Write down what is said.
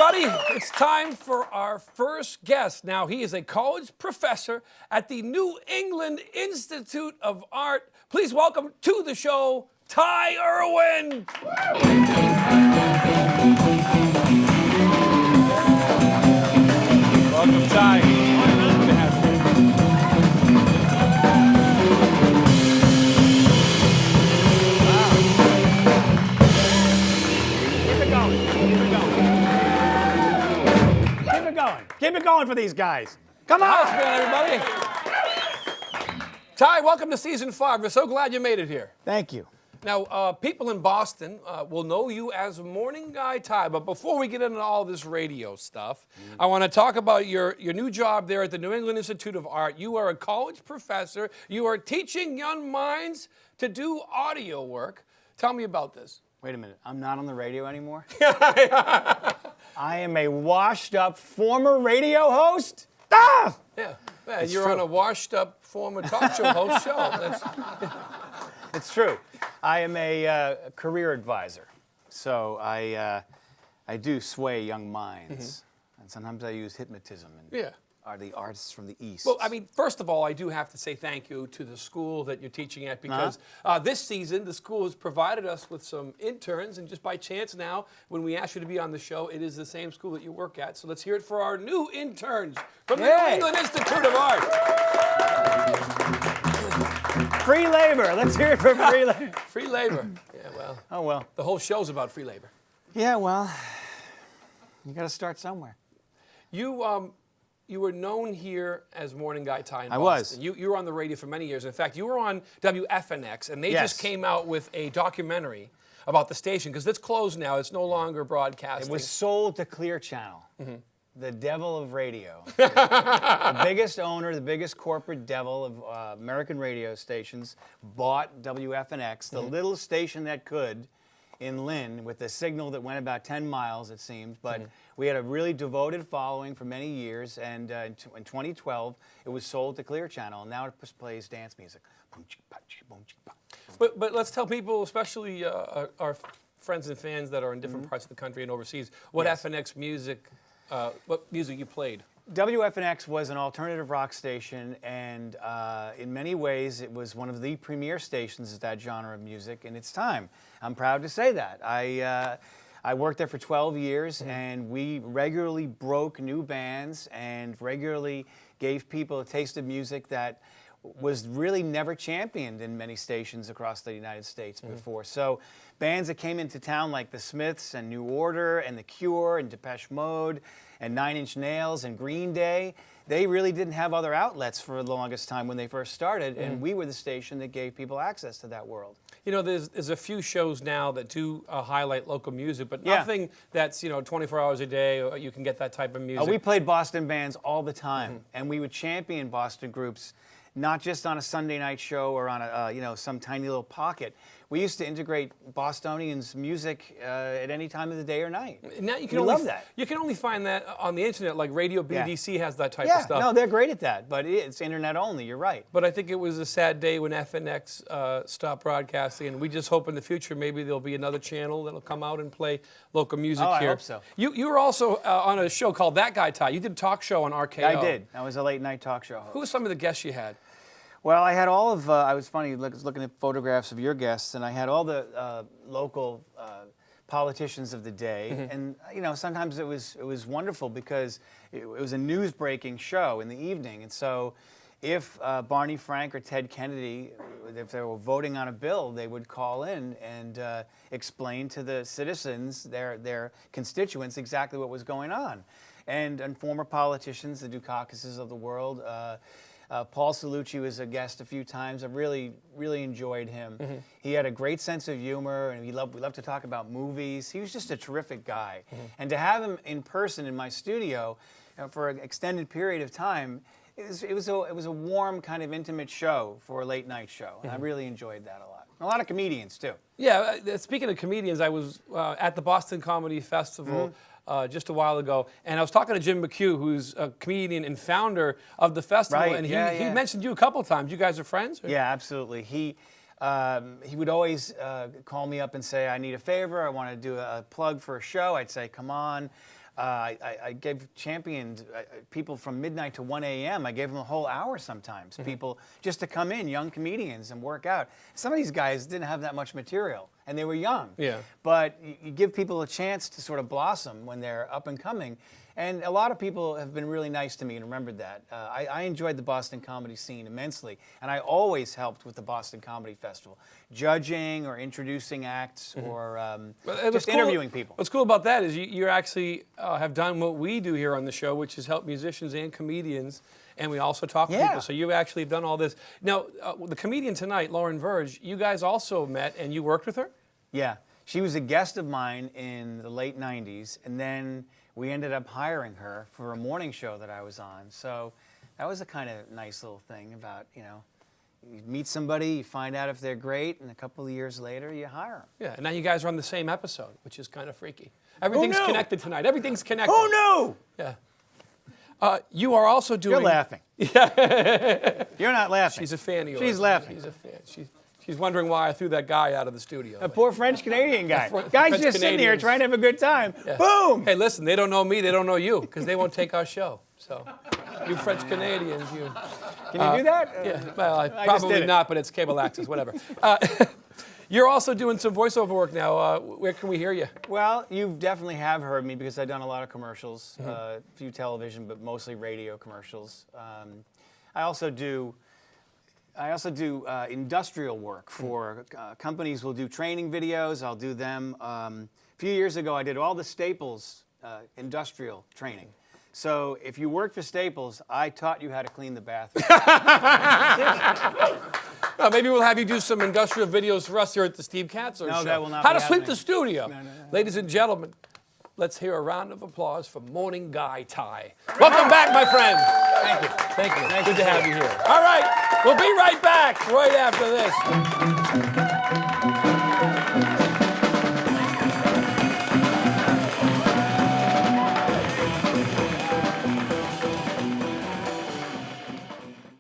everybody. It's time for our first guest. Now, he is a college professor at the New England Institute of Art. Please welcome to the show, TAI IRWIN. Welcome, TAI. Good to have you. Keep it going for these guys. Come on! How's it going, everybody? TAI, welcome to season 5. We're so glad you made it here. Thank you. Now, people in Boston will know you as Morning Guy TAI, but before we get into all this radio stuff, I want to talk about your new job there at the New England Institute of Art. You are a college professor. You are teaching young minds to do audio work. Tell me about this. Wait a minute, I'm not on the radio anymore? I am a washed-up former radio host? Ah! Yeah, you're on a washed-up former talk show host show. It's true. I am a career advisor, so I do sway young minds, and sometimes I use hypnotism and are the artists from the East. Well, I mean, first of all, I do have to say thank you to the school that you're teaching at, because this season, the school has provided us with some interns, and just by chance now, when we asked you to be on the show, it is the same school that you work at. So let's hear it for our new interns from the New England Institute of Art. Free labor. Let's hear it for free labor. Free labor. Yeah, well. Oh, well. The whole show's about free labor. Yeah, well, you got to start somewhere. You were known here as Morning Guy TAI in Boston. I was. You were on the radio for many years. In fact, you were on WFNX, and they just came out with a documentary about the station, because it's closed now. It's no longer broadcasting. It was sold to Clear Channel, the devil of radio. The biggest owner, the biggest corporate devil of American radio stations, bought WFNX, the little station that could, in Lynn, with a signal that went about 10 miles, it seemed. But we had a really devoted following for many years, and in 2012, it was sold to Clear Channel, and now it plays dance music. But let's tell people, especially our friends and fans that are in different parts of the country and overseas, what FNX music, what music you played. WFNX was an alternative rock station, and in many ways it was one of the premier stations of that genre of music in its time. I'm proud to say that. I worked there for 12 years, and we regularly broke new bands and regularly gave people a taste of music that was really never championed in many stations across the United States before. So bands that came into town like the Smiths and New Order and The Cure and Depeche Mode and Nine Inch Nails and Green Day, they really didn't have other outlets for the longest time when they first started, and we were the station that gave people access to that world. You know, there's a few shows now that do highlight local music, but nothing that's, 24 hours a day, you can get that type of music. We played Boston bands all the time, and we would champion Boston groups, not just on a Sunday night show or on a, some tiny little pocket. We used to integrate Bostonians' music at any time of the day or night. Now you can love that. You can only find that on the internet, like Radio BDC has that type of stuff. No, they're great at that, but it's internet only, you're right. But I think it was a sad day when FNX stopped broadcasting, and we just hope in the future maybe there'll be another channel that'll come out and play local music here. I hope so. You were also on a show called That Guy TAI. You did a talk show on RKO. I did. I was a late night talk show host. Who were some of the guests you had? Well, I had all of, I was looking at photographs of your guests, and I had all the local politicians of the day. And, sometimes it was wonderful because it was a news-breaking show in the evening. And so if Barney Frank or Ted Kennedy, if they were voting on a bill, they would call in and explain to the citizens, their constituents, exactly what was going on. And former politicians, the Dukakis of the world, Paul Cellucci was a guest a few times. I really, really enjoyed him. He had a great sense of humor, and we loved to talk about movies. He was just a terrific guy. And to have him in person in my studio for an extended period of time, it was a warm, kind of intimate show for a late night show. And I really enjoyed that a lot. A lot of comedians, too. Yeah, speaking of comedians, I was at the Boston Comedy Festival just a while ago, and I was talking to Jim McHugh, who's a comedian and founder of the festival, and he mentioned you a couple of times. You guys are friends? Or? Yeah, absolutely. He would always call me up and say, I need a favor, I want to do a plug for a show. I'd say, come on. I championed people from midnight to 1 a.m. I gave them a whole hour sometimes, people just to come in, young comedians, and work out. Some of these guys didn't have that much material, and they were young. Yeah. But you give people a chance to sort of blossom when they're up and coming. And a lot of people have been really nice to me and remembered that. I enjoyed the Boston comedy scene immensely, and I always helped with the Boston Comedy Festival, judging or introducing acts or just interviewing people. What's cool about that is you actually have done what we do here on the show, which is help musicians and comedians, and we also talk to people. So you actually have done all this. Now, the comedian tonight, Lauren Verge, you guys also met and you worked with her? Yeah. She was a guest of mine in the late 90s, and then we ended up hiring her for a morning show that I was on. So that was a kind of nice little thing about, you meet somebody, you find out if they're great, and a couple of years later, you hire them. Yeah, and now you guys are on the same episode, which is kind of freaky. Everything's connected tonight. Everything's connected. Oh, no! Yeah. You are also doing... You're laughing. Yeah. You're not laughing. She's a fan of yours. She's laughing. She's a fan. She's wondering why I threw that guy out of the studio. A poor French-Canadian guy. Guy's just sitting here Canadians. trying to have a good time. Yeah. Boom! Hey, listen, they don't know me, they don't know you, because they won't take our show. So, you French-Canadians, you... Can you do that? Yeah, well, probably not, but it's cable access, whatever. You're also doing some voiceover work now. Where can we hear you? Well, you definitely have heard me because I've done a lot of commercials, a few television, but mostly radio commercials. I also do industrial work for companies. Will do training videos. I'll do them. A few years ago, I did all the Staples industrial training. So if you worked for Staples, I taught you how to clean the bathroom. Maybe we'll have you do some industrial videos for us here at the Steve Katsos show. No, that will not How be to sweep happening. the studio. No. Ladies and gentlemen, let's hear a round of applause for morning guy TAI. Welcome back, my friend. Thank you. Thank you. Thank Good you. to have you here. All right, we'll be right back right after this.